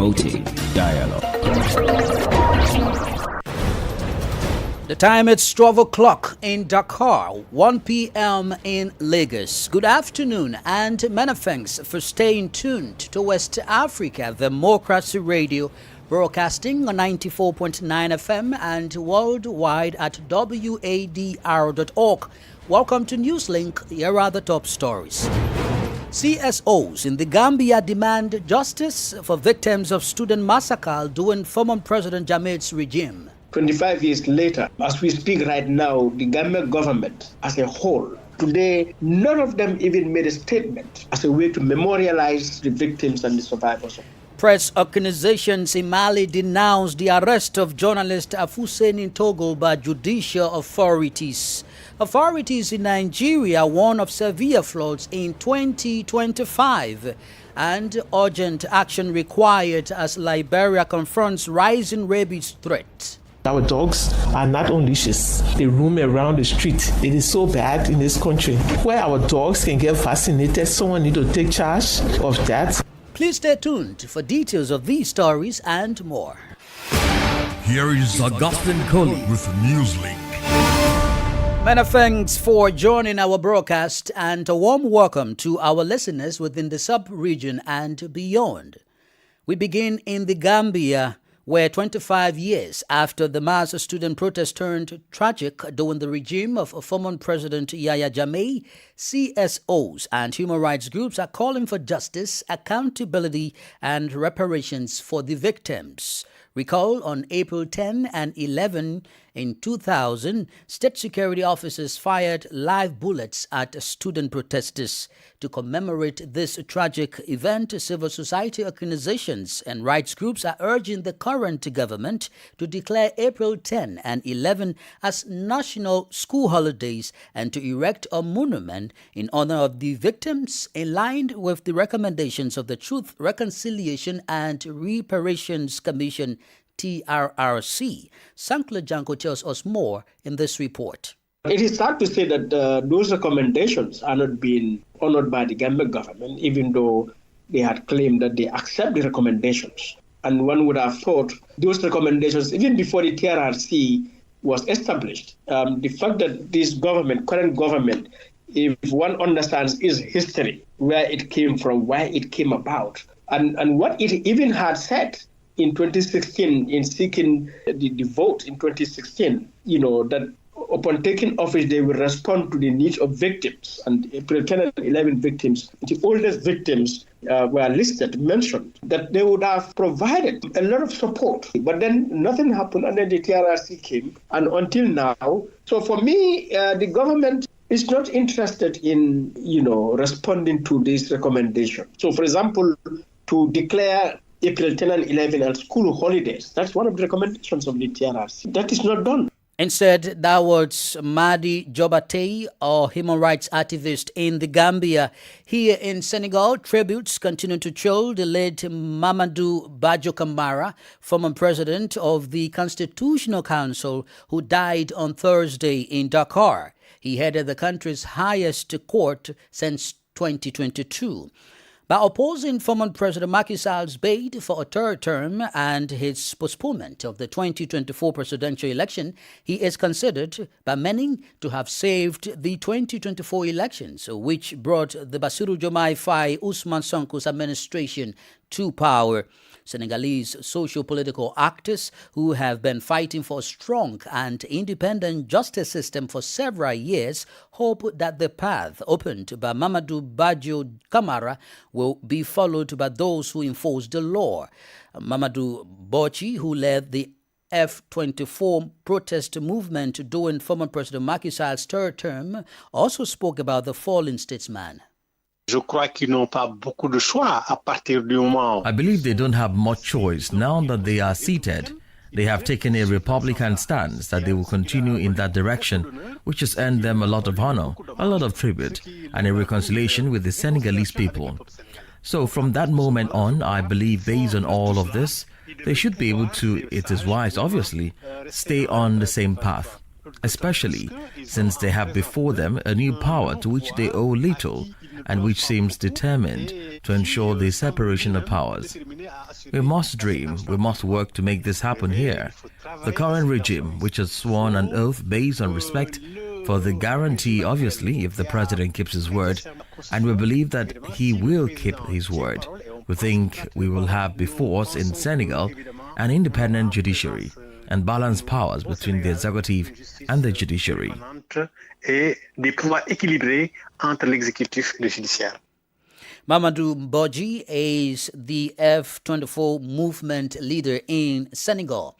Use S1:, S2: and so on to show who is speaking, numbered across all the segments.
S1: promoting dialogue.
S2: The time it's 12 o'clock in Dakar, 1 p.m. in Lagos. Good afternoon and many thanks for staying tuned to West Africa Democracy Radio, broadcasting on 94.9 FM and worldwide at wadr.org. Welcome to Newslink. Here are the top stories. CSOs in the Gambia demand justice for victims of student massacre during former President Jammeh's regime.
S3: 25 years later, as we speak right now, the Gambian government as a whole, today, none of them even made a statement as a way to memorialize the victims and the survivors.
S2: Press organizations in Mali denounced the arrest of journalist Afuseni Togo by judicial authorities. Authorities in Nigeria warn of severe floods in 2025 and urgent action required as Liberia confronts rising rabies threat.
S4: Our dogs are not on leashes. They roam around the street. It is so bad in this country. Where our dogs can get vaccinated, someone need to take charge of that.
S2: Please stay tuned for details of these stories and more.
S5: Here is Augustine Coley with Newslink.
S2: Many thanks for joining our broadcast and a warm welcome to our listeners within the sub-region and beyond. We begin in the Gambia, where 25 years after the mass student protest turned tragic during the regime of former President Yahya Jammeh, CSOs and human rights groups are calling for justice, accountability, and reparations for the victims. Recall on April 10 and 11 in 2000, state security officers fired live bullets at student protesters. To commemorate this tragic event, civil society organizations and rights groups are urging the current government to declare April 10 and 11 as national school holidays and to erect a monument in honor of the victims in line with the recommendations of the Truth, Reconciliation and Reparations Commission, TRRC. Sankla Janko tells us more in this report.
S3: It is sad to say that those recommendations are not being honored by the Gambian government, even though they had claimed that they accept the recommendations. And one would have thought those recommendations, even before the TRRC was established, the fact that this government, current government, if one understands its history, where it came from, why it came about, and what it even had said in 2016 in seeking the vote in 2016, that upon taking office, they will respond to the needs of victims. And April 10 and 11 victims, the oldest victims were listed, mentioned, that they would have provided a lot of support. But then nothing happened, and then the TRRC came, and until now. So for me, the government is not interested in, responding to this recommendation. So, for example, to declare April 10 and 11 as school holidays, that's one of the recommendations of the TRRC. That is not done.
S2: Instead, that was Madi Jobate, a human rights activist in the Gambia. Here in Senegal, tributes continue to show the late Mamadou Badio Camara, former president of the Constitutional Council, who died on Thursday in Dakar. He headed the country's highest court since 2022. By opposing former President Macky Sall's bid for a third term and his postponement of the 2024 presidential election, he is considered by many to have saved the 2024 elections, which brought the Bassirou Diomaye Faye Ousmane Sonko's administration to power. Senegalese socio-political actors who have been fighting for a strong and independent justice system for several years hope that the path opened by Mamadou Badio Camara will be followed by those who enforce the law. Mamadou Bochi, who led the F-24 protest movement during former President Macky Sall's third term, also spoke about the fallen statesman.
S6: I
S7: believe they don't have much choice now that they are seated. They have taken a Republican stance that they will continue in that direction, which has earned them a lot of honor, a lot of tribute, and a reconciliation with the Senegalese people. So from that moment on, I believe based on all of this, they should be able to, it is wise obviously, stay on the same path, especially since they have before them a new power to which they owe little, and which seems determined to ensure the separation of powers. We must dream, we must work to make this happen here. The current regime, which has sworn an oath based on respect for the guarantee, obviously, if the president keeps his word, and we believe that he will keep his word. We think we will have before us in Senegal an independent judiciary and balanced powers between the executive and the judiciary.
S1: Et des pouvoirs équilibrés entre l'exécutif et le judiciaire.
S2: Mamadou Bodji is the F-24 movement leader in Senegal.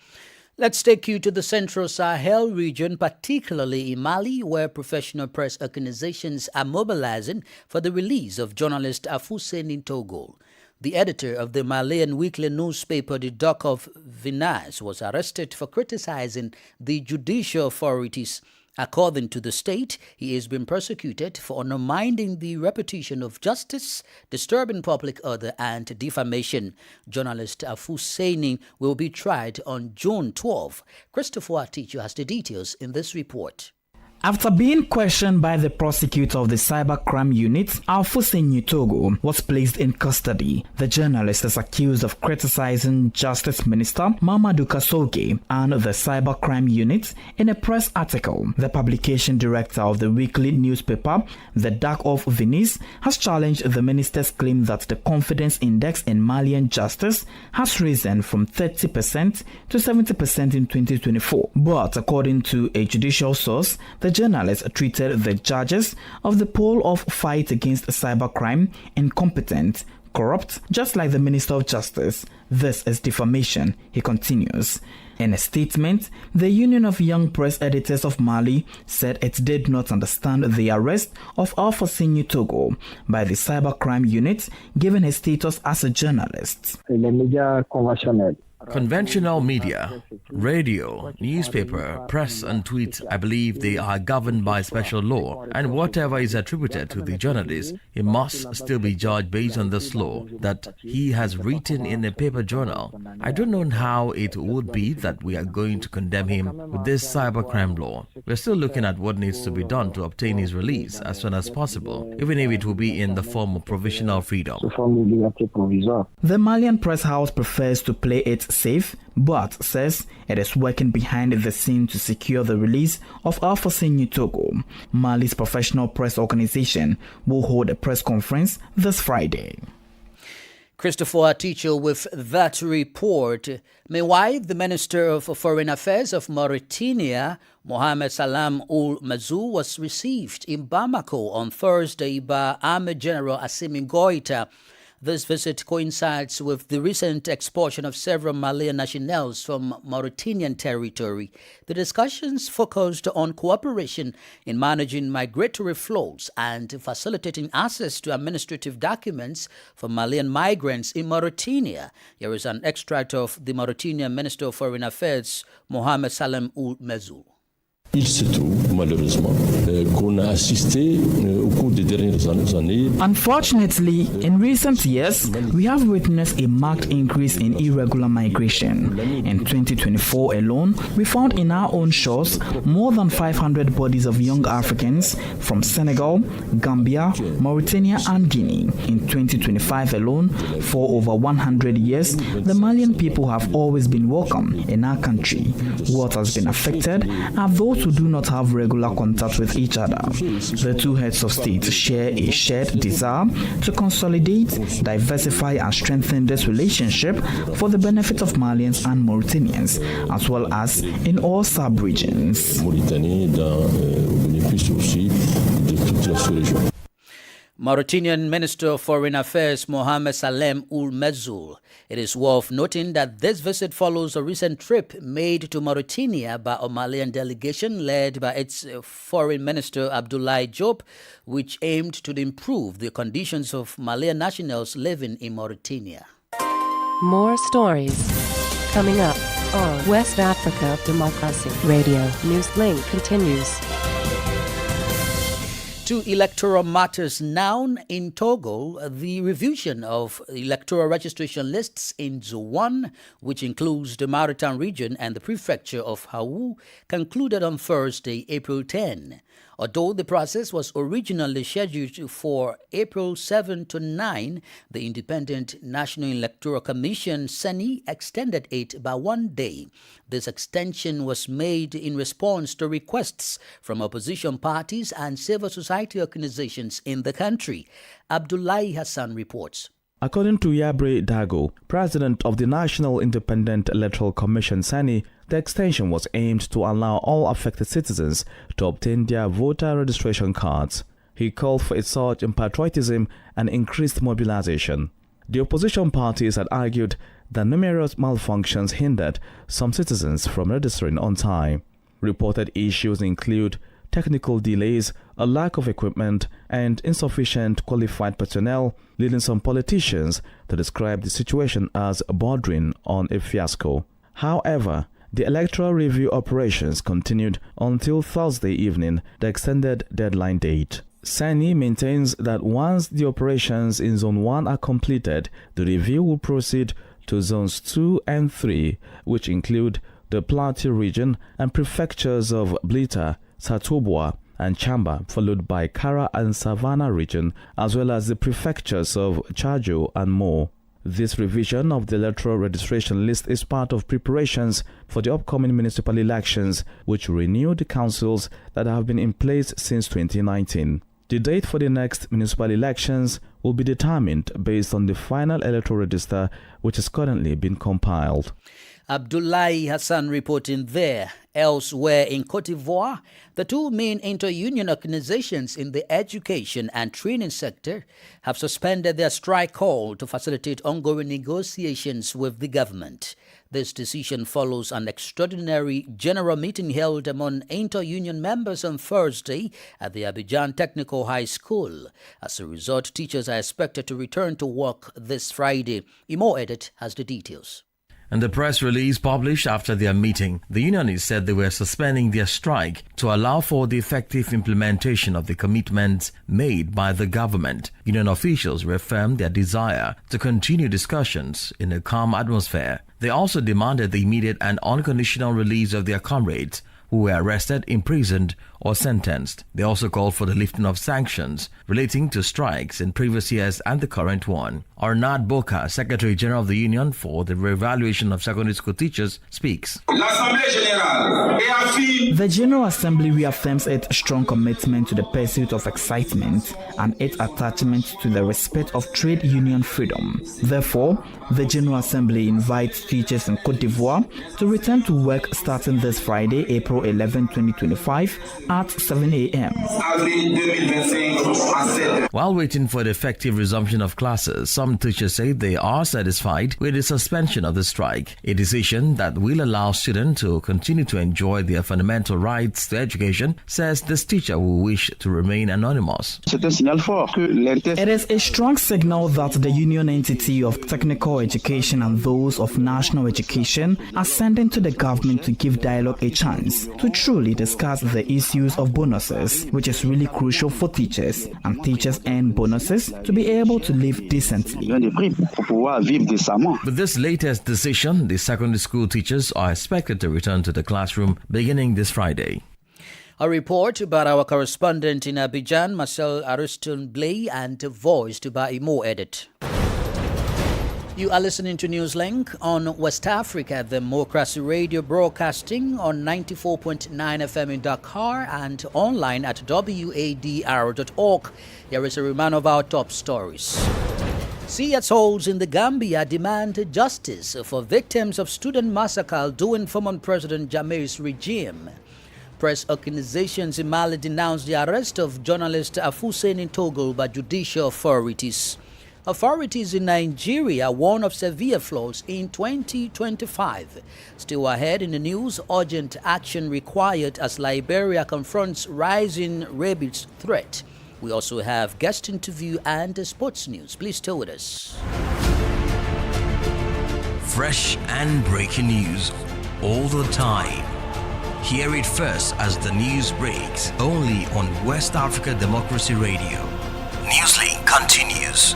S2: Let's take you to the Central Sahel region, particularly in Mali, where professional press organizations are mobilizing for the release of journalist Afousseni Togo. The editor of the Malian weekly newspaper, the Dakar Vinas, was arrested for criticizing the judicial authorities. According to the state, he has been persecuted for undermining the reputation of justice, disturbing public order, and defamation. Journalist Afousseni will be tried on June 12. Christopher Aticho has the details in this report.
S6: After being questioned by the prosecutor of the cybercrime unit, Afousseni Togo was placed in custody. The journalist is accused of criticizing Justice Minister Mamadou Kassoge and the cybercrime unit in a press article. The publication director of the weekly newspaper, the Dakar Vinas, has challenged the minister's claim that the confidence index in Malian justice has risen from 30% to 70% in 2024. But according to a judicial source, the journalist treated the judges of the pole of fight against cybercrime incompetent, corrupt, just like the Minister of Justice. This is defamation, he continues. In a statement, the Union of Young Press Editors of Mali said it did not understand the arrest of Afousseni Togo by the cybercrime unit, given his status as a journalist.
S7: Conventional media, radio, newspaper, press and tweet, I believe they are governed by special law, and whatever is attributed to the journalist, he must still be judged based on this law that he has written in a paper journal. I don't know how it would be that we are going to condemn him with this cybercrime law. We're still looking at what needs to be done to obtain his release as soon as possible, even if it will be in the form of provisional freedom.
S6: The Malian press house prefers to play it safe, but says it is working behind the scene to secure the release of Afousseni Togo. Mali's professional press organization will hold a press conference this Friday.
S2: Christopher Aticho with that report. Meanwhile, the Minister of Foreign Affairs of Mauritania, Mohamed Salam Ould Mazoul, was received in Bamako on Thursday by Army General Assimi Goïta. This visit coincides with the recent expulsion of several Malian nationals from Mauritanian territory. The discussions focused on cooperation in managing migratory flows and facilitating access to administrative documents for Malian migrants in Mauritania. Here is an extract of the Mauritanian Minister of Foreign Affairs, Mohamed Salam Ould Mazoul.
S8: Il se trouve malheureusement qu'on a assisté au cours des dernières années.
S6: Unfortunately, in recent years, we have witnessed a marked increase in irregular migration. In 2024 alone, we found in our own shores more than 500 bodies of young Africans from Senegal, Gambia, Mauritania and Guinea. In 2025 alone, for over 100 years, the Malian people have always been welcome in our country. What has been affected are those who do not have regular contact with each other. The two heads of state share a shared desire to consolidate, diversify and strengthen this relationship for the benefit of Malians and Mauritanians, as well as in all sub-regions.
S2: Mauritanian Minister of Foreign Affairs Mohamed Salam Ould Mazoul. It is worth noting that this visit follows a recent trip made to Mauritania by a Malian delegation led by its Foreign Minister Abdoulaye Diop, which aimed to improve the conditions of Malian nationals living in Mauritania.
S9: More stories coming up on West Africa Democracy Radio. Newslink continues.
S2: To electoral matters now in Togo, the revision of electoral registration lists in Zone 1, which includes the Maritime region and the prefecture of Hawu, concluded on Thursday, April 10. Although the process was originally scheduled for April 7 to 9, the Independent National Electoral Commission, (SENI), extended it by 1 day. This extension was made in response to requests from opposition parties and civil society organizations in the country. Abdullahi Hassan reports.
S6: According to Yabre Dago, president of the National Independent Electoral Commission (SENI), the extension was aimed to allow all affected citizens to obtain their voter registration cards. He called for a surge in patriotism and increased mobilization. The opposition parties had argued that numerous malfunctions hindered some citizens from registering on time. Reported issues include technical delays, a lack of equipment, and insufficient qualified personnel, leading some politicians to describe the situation as bordering on a fiasco. However, the electoral review operations continued until Thursday evening, the extended deadline date. SENI maintains that once the operations in Zone 1 are completed, the review will proceed to Zones 2 and 3, which include the Plateau region and prefectures of Blita, Satobwa, and Chamba, followed by Kara and Savannah region, as well as the prefectures of Chajo and Mo. This revision of the electoral registration list is part of preparations for the upcoming municipal elections, which renew the councils that have been in place since 2019. The date for the next municipal elections will be determined based on the final electoral register, which is currently being compiled.
S2: Abdullahi Hassan reporting there. Elsewhere in Cote d'Ivoire, the two main inter-union organizations in the education and training sector have suspended their strike call to facilitate ongoing negotiations with the government. This decision follows an extraordinary general meeting held among inter-union members on Thursday at the Abidjan Technical High School. As a result, teachers are expected to return to work this Friday. Imo Edit has the details.
S7: In the press release published after their meeting, the unionists said they were suspending their strike to allow for the effective implementation of the commitments made by the government. Union officials reaffirmed their desire to continue discussions in a calm atmosphere. They also demanded the immediate and unconditional release of their comrades who were arrested, imprisoned, or sentenced. They also called for the lifting of sanctions relating to strikes in previous years and the current one. Arnaud Boka, Secretary General of the Union for the Reevaluation of Secondary School Teachers, speaks.
S6: The General Assembly reaffirms its strong commitment to the pursuit of excitement and its attachment to the respect of trade union freedom. Therefore, the General Assembly invites teachers in Cote d'Ivoire to return to work starting this Friday, April 11, 2025 at 7 a.m.
S7: While waiting for the effective resumption of classes, some teachers say they are satisfied with the suspension of the strike, a decision that will allow students to continue to enjoy their fundamental rights to education, says this teacher who wish to remain anonymous.
S6: It is a strong signal that the union entity of technical education and those of national education are sending to the government to give dialogue a chance to truly discuss the issues of bonuses, which is really crucial for teachers, and teachers earn bonuses to be able to live decently.
S7: With this latest decision, the secondary school teachers are expected to return to the classroom beginning this Friday.
S2: A report about our correspondent in Abidjan, Marcel Ariston Blay, and voiced by Imo Edit. You are listening to Newslink on West Africa Democracy Radio, broadcasting on 94.9 FM in Dakar and online at wadr.org. Here is a reminder of our top stories. CS holds in the Gambia demand justice for victims of student massacre during former President Jammeh's regime. Press organizations in Mali denounced the arrest of journalist Afuseni Togo by judicial authorities. Authorities in Nigeria warn of severe floods in 2025. Still ahead in the news, urgent action required as Liberia confronts rising rabies threat. We also have guest interview and sports news. Please stay with us.
S5: Fresh and breaking news all the time. Hear it first as the news breaks, only on West Africa Democracy Radio. Newslink continues.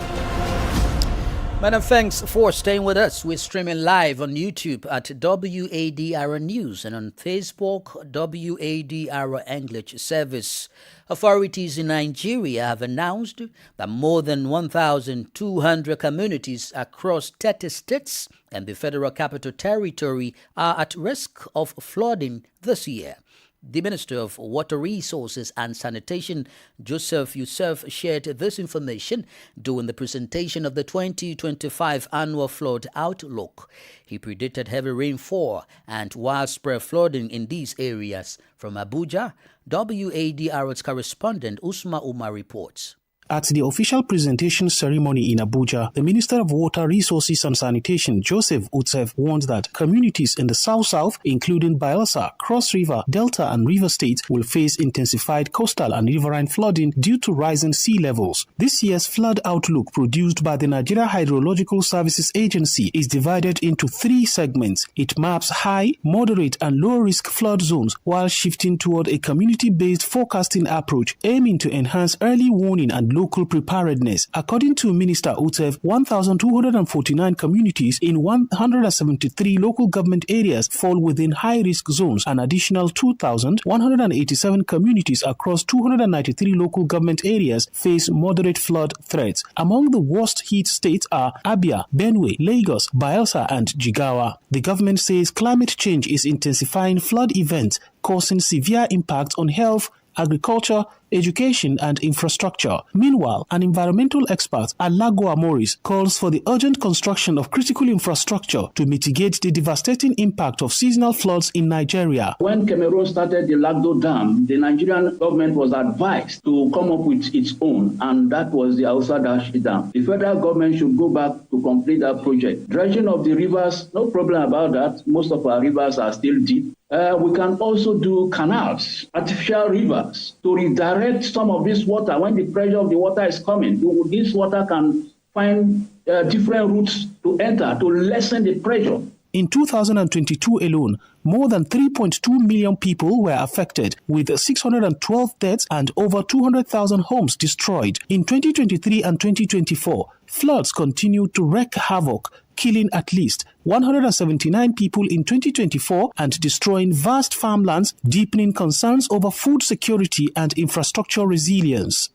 S2: Madam, thanks for staying with us. We're streaming live on YouTube at WADR News and on Facebook, WADR English Service. Authorities in Nigeria have announced that more than 1,200 communities across 30 states and the Federal Capital Territory are at risk of flooding this year. The Minister of Water Resources and Sanitation, Joseph Yusuf, shared this information during the presentation of the 2025 Annual Flood Outlook. He predicted heavy rainfall and widespread flooding in these areas. From Abuja, WADR's correspondent Usma Umar reports.
S10: At the official presentation ceremony in Abuja, the Minister of Water Resources and Sanitation, Joseph Yusuf, warned that communities in the South-South, including Bayelsa, Cross River, Delta and River States, will face intensified coastal and riverine flooding due to rising sea levels. This year's flood outlook, produced by the Nigeria Hydrological Services Agency, is divided into 3 segments. It maps high, moderate and low-risk flood zones while shifting toward a community-based forecasting approach aiming to enhance early warning and local preparedness. According to Minister Yusuf, 1,249 communities in 173 local government areas fall within high-risk zones. An additional 2,187 communities across 293 local government areas face moderate flood threats. Among the worst-hit states are Abia, Benue, Lagos, Bayelsa and Jigawa. The government says climate change is intensifying flood events, causing severe impacts on health, agriculture, education and infrastructure. Meanwhile, an environmental expert, Alagoa Morris, calls for the urgent construction of critical infrastructure to mitigate the devastating impact of seasonal floods in Nigeria.
S11: When Cameroon started the Lagdo Dam, the Nigerian government was advised to come up with its own, and that was the Hausa-Dashi Dam. The federal government should go back to complete that project. Dredging of the rivers, no problem about that. Most of our rivers are still deep. We can also do canals, artificial rivers, to redirect some of this water. When the pressure of the water is coming, this water can find different routes to enter to lessen the pressure.
S10: In 2022 alone, more than 3.2 million people were affected, with 612 deaths and over 200,000 homes destroyed. In 2023 and 2024, floods continued to wreak havoc, killing at least 179 people in 2024 and destroying vast farmlands, deepening concerns over food security and infrastructure resilience.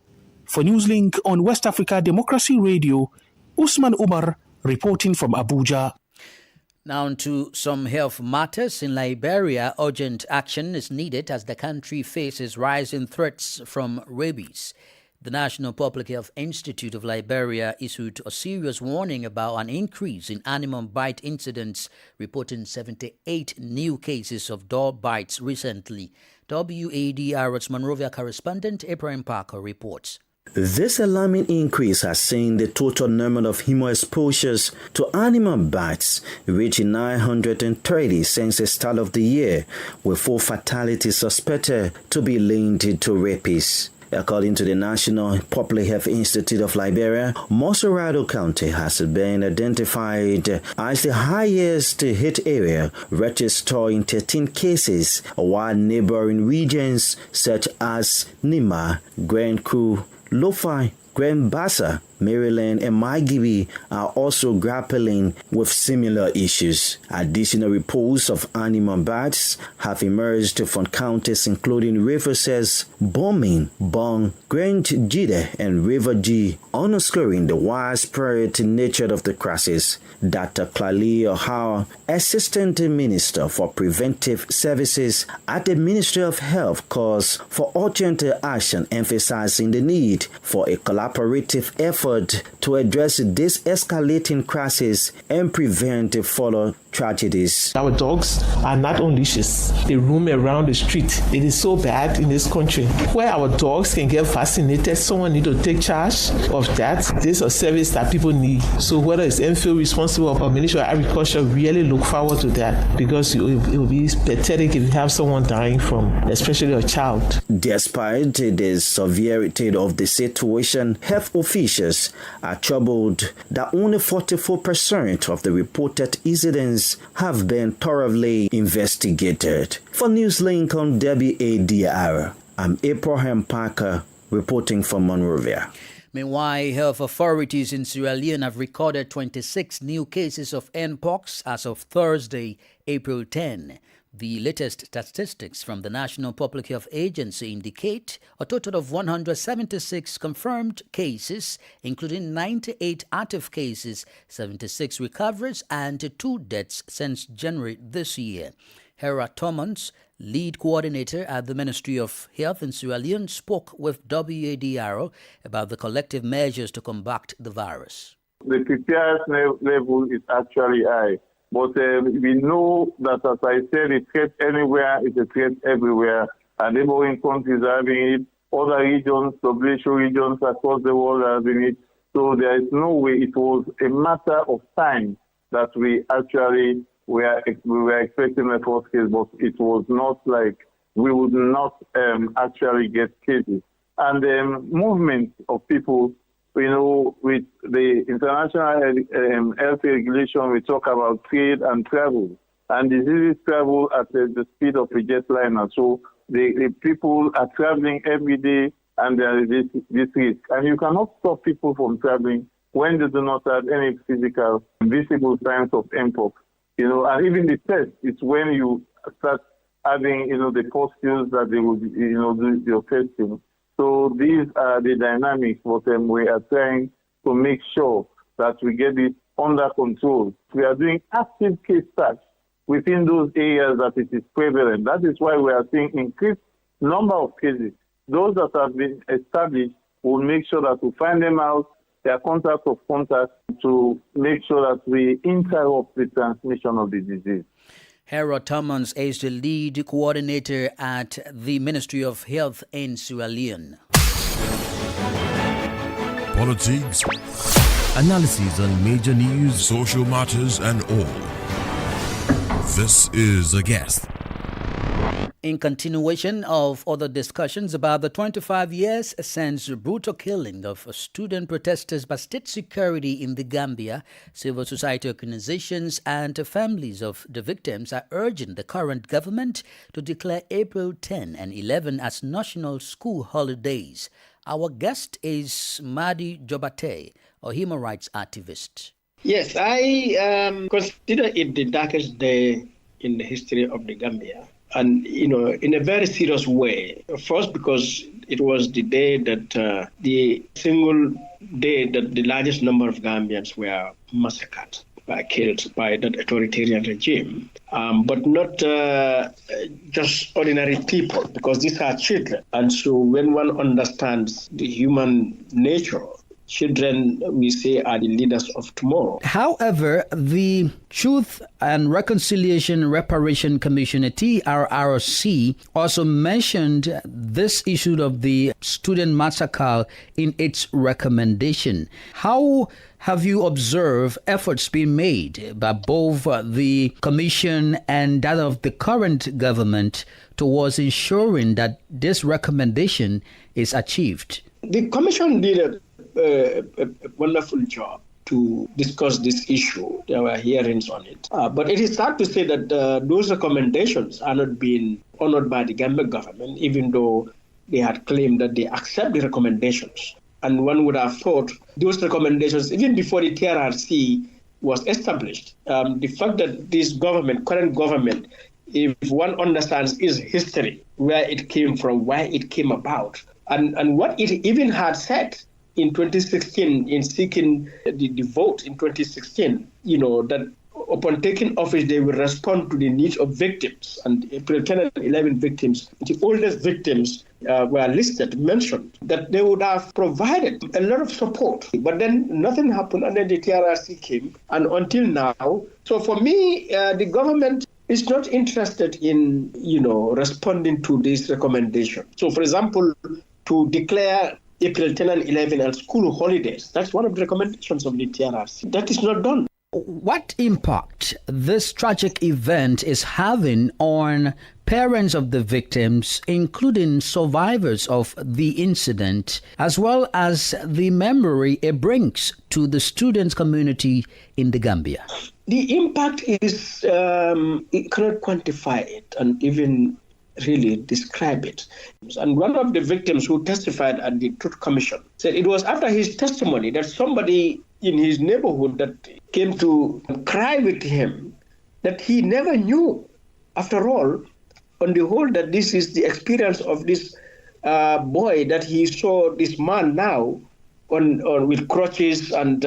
S10: For Newslink on West Africa Democracy Radio, Usman Umar reporting from Abuja.
S2: Now to some health matters. In Liberia, urgent action is needed as the country faces rising threats from rabies. The National Public Health Institute of Liberia issued a serious warning about an increase in animal bite incidents, reporting 78 new cases of dog bites recently. WADR's Monrovia correspondent Ibrahim Parker reports.
S12: This alarming increase has seen the total number of human exposures to animal bites reaching 930 since the start of the year, with 4 fatalities suspected to be linked to rabies. According to the National Public Health Institute of Liberia, Mosorado County has been identified as the highest hit area, registering 13 cases, while neighboring regions such as Nima, Grand Coup, Lofi, Grand Bassa, Maryland, and Maigibi are also grappling with similar issues. Additional reports of animal bites have emerged from counties including Rivers, Bombing, Bong, Grand Jide, and River G, underscoring the widespread nature of the crisis. Dr. Clali O'Hara, Assistant Minister for Preventive Services at the Ministry of Health, calls for urgent action, emphasizing the need for a collaborative effort to address this escalating crisis and prevent further tragedies.
S4: Our dogs are not on leashes. They roam around the street. It is so bad in this country. Where our dogs can get vaccinated, someone need to take charge of that. This is a service that people need. So whether it's MPhil responsible or Ministry of Agriculture, really look forward to that, because it will be pathetic if you have someone dying from, especially a child.
S12: Despite the severity of the situation, health officials are troubled that only 44% of the reported incidents have been thoroughly investigated. For Newslink on WADR, I'm Abraham Parker reporting from Monrovia.
S2: Meanwhile, health authorities in Sierra Leone have recorded 26 new cases of Mpox as of Thursday, April 10. The latest statistics from the National Public Health Agency indicate a total of 176 confirmed cases, including 98 active cases, 76 recoveries, and 2 deaths since January this year. Hera Tomans, lead coordinator at the Ministry of Health in Sierra Leone, spoke with WADR about the collective measures to combat the virus.
S13: The preparedness level is actually high. But we know that, as I said, it's threat anywhere, it's a threat everywhere. And neighboring countries are having it, other regions, WHO regions across the world are having it. So there is no way. It was a matter of time that we actually were expecting the first case, but it was not like we would not actually get cases. And the movement of people, you know, with the international health regulation, we talk about trade and travel. And diseases travel at the speed of a jetliner. So the people are traveling every day, and there is this risk. And you cannot stop people from traveling when they do not have any physical, visible signs of Mpox. You know, and even the test is when you start having, you know, the postures that they will, you know, do your testing. So these are the dynamics, but we are trying to make sure that we get it under control. We are doing active case search within those areas that it is prevalent. That is why we are seeing increased number of cases. Those that have been established, we'll make sure that we find them out, their contact of contact, to make sure that we interrupt the transmission of the disease.
S2: Hera Tomans is the lead coordinator at the Ministry of Health in Sierra Leone.
S14: Politics, analysis on major news, social matters, and all. This is A Guest.
S2: In continuation of other discussions about the 25 years since the brutal killing of student protesters by state security in the Gambia, civil society organizations and families of the victims are urging the current government to declare April 10 and 11 as national school holidays. Our guest is Madi Jobate, a human rights activist.
S3: Yes, I consider it the darkest day in the history of the Gambia. And, you know, in a very serious way. First, because it was the day that the single day that the largest number of Gambians were massacred, killed by that authoritarian regime. But not just ordinary people, because these are children. And so when one understands the human nature, children, we say, are the leaders of tomorrow.
S2: However, the Truth and Reconciliation Reparation Commission, TRRC, also mentioned this issue of the student massacre in its recommendation. How have you observed efforts being made by both the Commission and that of the current government towards ensuring that this recommendation is achieved?
S3: The Commission did a wonderful job to discuss this issue. There were hearings on it. But it is sad to say that those recommendations are not being honored by the Gambian government, even though they had claimed that they accept the recommendations. And one would have thought those recommendations, even before the TRRC was established, the fact that this government, current government, if one understands its history, where it came from, why it came about, and what it even had said in 2016 in seeking the vote in 2016, you know, that upon taking office, they will respond to the needs of victims. And April 10 and 11 victims, the oldest victims were listed, mentioned, that they would have provided a lot of support. But then nothing happened, and then the TRRC came, and until now. So for me, the government is not interested in, you know, responding to this recommendation. So, for example, to declare April 10 and 11 as school holidays. That's one of the recommendations of the TRRC. That is not done.
S2: What impact this tragic event is having on parents of the victims, including survivors of the incident, as well as the memory it brings to the students' community in the Gambia?
S3: The impact is, it cannot quantify it and even really describe it. And one of the victims who testified at the Truth Commission said it was after his testimony that somebody in his neighborhood that came to cry with him that he never knew, after all, on the whole, that this is the experience of this boy, that he saw this man now on with crutches. And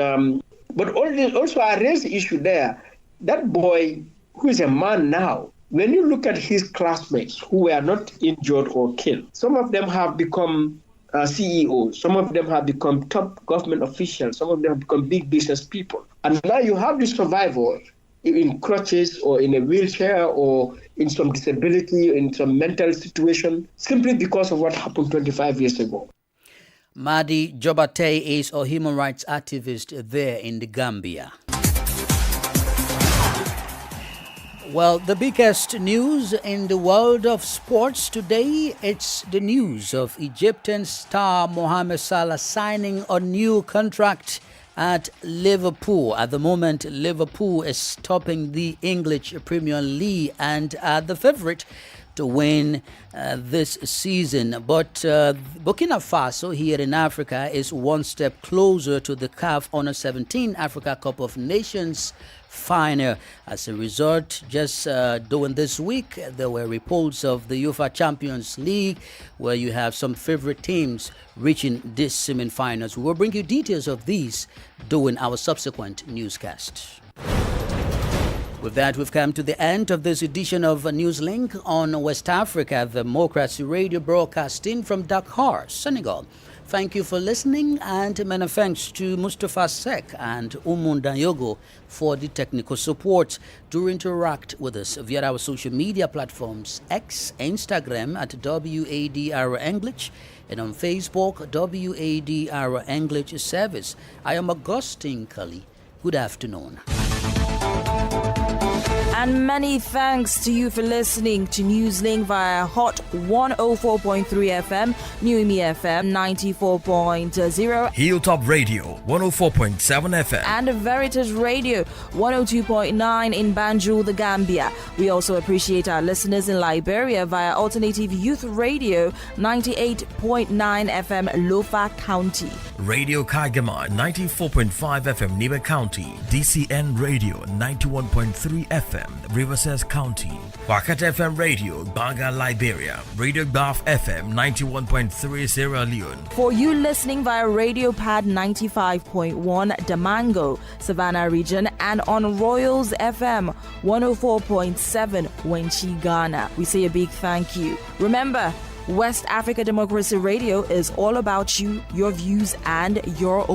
S3: but also I raised the issue there. That boy, who is a man now, when you look at his classmates who were not injured or killed, some of them have become CEOs, some of them have become top government officials, some of them have become big business people. And now you have this survivor in crutches or in a wheelchair or in some disability, in some mental situation, simply because of what happened 25 years ago.
S2: Madi Jobate is a human rights activist there in the Gambia. Well, the biggest news in the world of sports today, it's the news of Egyptian star Mohamed Salah signing a new contract at Liverpool. At the moment, Liverpool is topping the English Premier League and the favorite to win this season. But Burkina Faso here in Africa is one step closer to the CAF Under-17 Africa Cup of Nations final. As a result, just during this week, there were reports of the UEFA Champions League where you have some favorite teams reaching this semi-finals. We will bring you details of these during our subsequent newscast. With that, we've come to the end of this edition of Newslink on West Africa, the Democracy Radio broadcasting from Dakar, Senegal. Thank you for listening, and many thanks to Mustafa Sek and Umun Danyogo for the technical support. Do interact with us via our social media platforms, X, Instagram at WADR English, and on Facebook, WADR English Service. I am Augustine Cully. Good afternoon.
S15: And many thanks to you for listening to Newslink via Hot 104.3 FM, New Me FM 94.0,
S5: Hilltop Radio 104.7 FM,
S15: and Veritas Radio 102.9 in Banjul, the Gambia. We also appreciate our listeners in Liberia via Alternative Youth Radio 98.9 FM, Lofa County,
S5: Radio Kagama 94.5 FM, Niba County, DCN Radio 91.3 FM, Riverside County, Wakat FM Radio, Banga, Liberia, Radio Gulf FM 91.3 Sierra Leone.
S15: For you listening via Radio Pad 95.1 Damango, Savannah region, and on Royals FM 104.7 Wenchi, Ghana, we say a big thank you. Remember, West Africa Democracy Radio is all about you, your views, and your